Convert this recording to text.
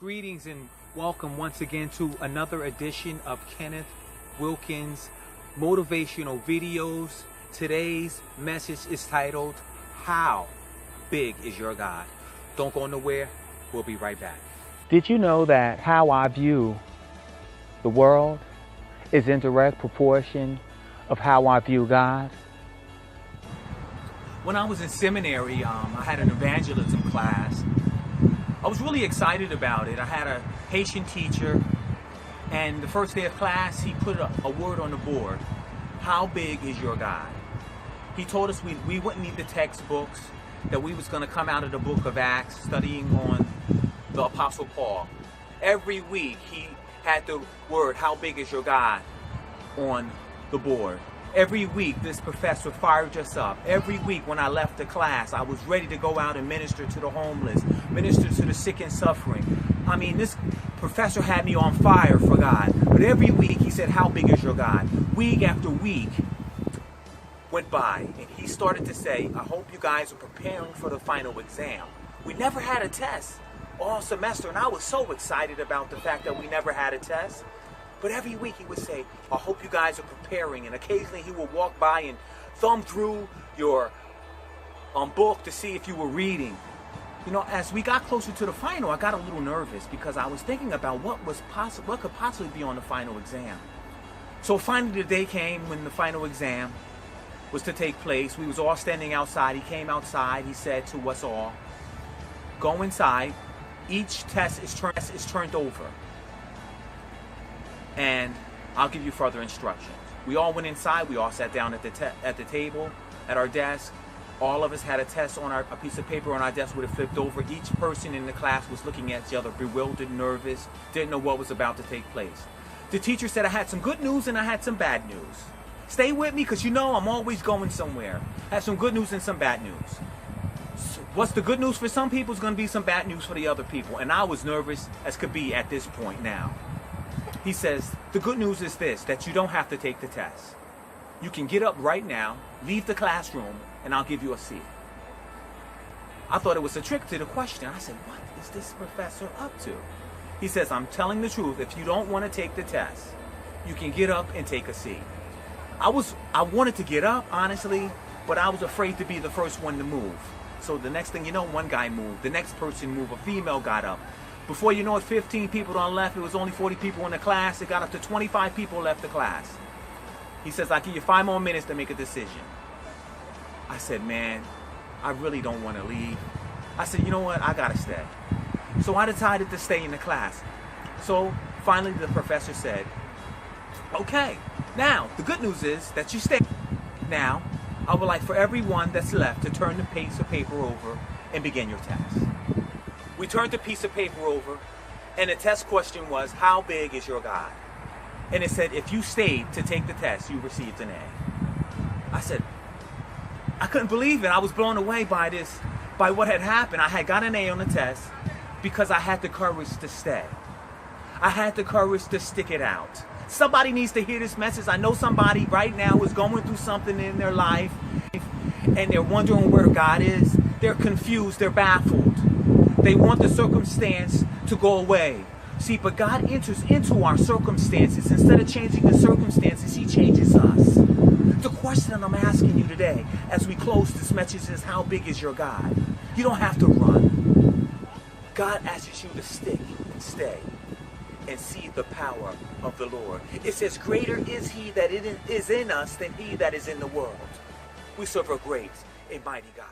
Greetings and welcome once again to another edition of Kenneth Wilkins Motivational Videos. Today's message is titled, How Big is Your God? Don't go nowhere. We'll be right back. Did you know that how I view the world is in direct proportion of how I view God? When I was in seminary, I had an evangelism class. I was really excited about it. I had a Haitian teacher, and the first day of class, he put a word on the board. How big is your God? He told us we wouldn't need the textbooks, that we was going to come out of the book of Acts studying on the Apostle Paul. Every week, he had the word, how big is your God, on the board. Every week, this professor fired us up. Every week when I left the class, I was ready to go out and minister to the homeless, minister to the sick and suffering. I mean, this professor had me on fire for God. But every week, he said, how big is your God? Week after week went by, and he started to say, I hope you guys are preparing for the final exam. We never had a test all semester, and I was so excited about the fact that we never had a test. But every week he would say, I hope you guys are preparing. And occasionally he would walk by and thumb through your book to see if you were reading. You know, as we got closer to the final, I got a little nervous because I was thinking about what could possibly be on the final exam. So finally the day came when the final exam was to take place. We was all standing outside. He came outside. He said to us all, go inside. Each test is turned over, and I'll give you further instructions. We all went inside. We all sat down at the table, at our desk. All of us had a test on a piece of paper on our desk with it flipped over. Each person in the class was looking at each other, bewildered, nervous, didn't know what was about to take place. The teacher said I had some good news and I had some bad news. Stay with me because you know I'm always going somewhere. I have some good news and some bad news. What's the good news for some people is going to be some bad news for the other people. And I was nervous as could be at this point now. He says, the good news is this, that you don't have to take the test. You can get up right now, leave the classroom, and I'll give you a seat. I thought it was a trick to the question. I said, what is this professor up to? He says, I'm telling the truth. If you don't want to take the test, you can get up and take a seat. I wanted to get up, honestly, but I was afraid to be the first one to move. So the next thing you know, one guy moved. The next person moved. A female got up. Before you know it, 15 people done left. It was only 40 people in the class. It got up to 25 people left the class. He says, I'll give you 5 more minutes to make a decision. I said, man, I really don't want to leave. I said, you know what? I got to stay. So I decided to stay in the class. So finally the professor said, okay, now the good news is that you stay. Now, I would like for everyone that's left to turn the piece of paper over and begin your test. We turned the piece of paper over, and the test question was, how big is your God? And it said, if you stayed to take the test, you received an A. I said, I couldn't believe it. I was blown away by what had happened. I had got an A on the test because I had the courage to stay. I had the courage to stick it out. Somebody needs to hear this message. I know somebody right now is going through something in their life, and they're wondering where God is. They're confused. They're baffled. They want the circumstance to go away. See, but God enters into our circumstances. Instead of changing the circumstances, He changes us. The question that I'm asking you today, as we close this message, is how big is your God? You don't have to run. God asks you to stick and stay and see the power of the Lord. It says, greater is He that is in us than he that is in the world. We serve a great and mighty God.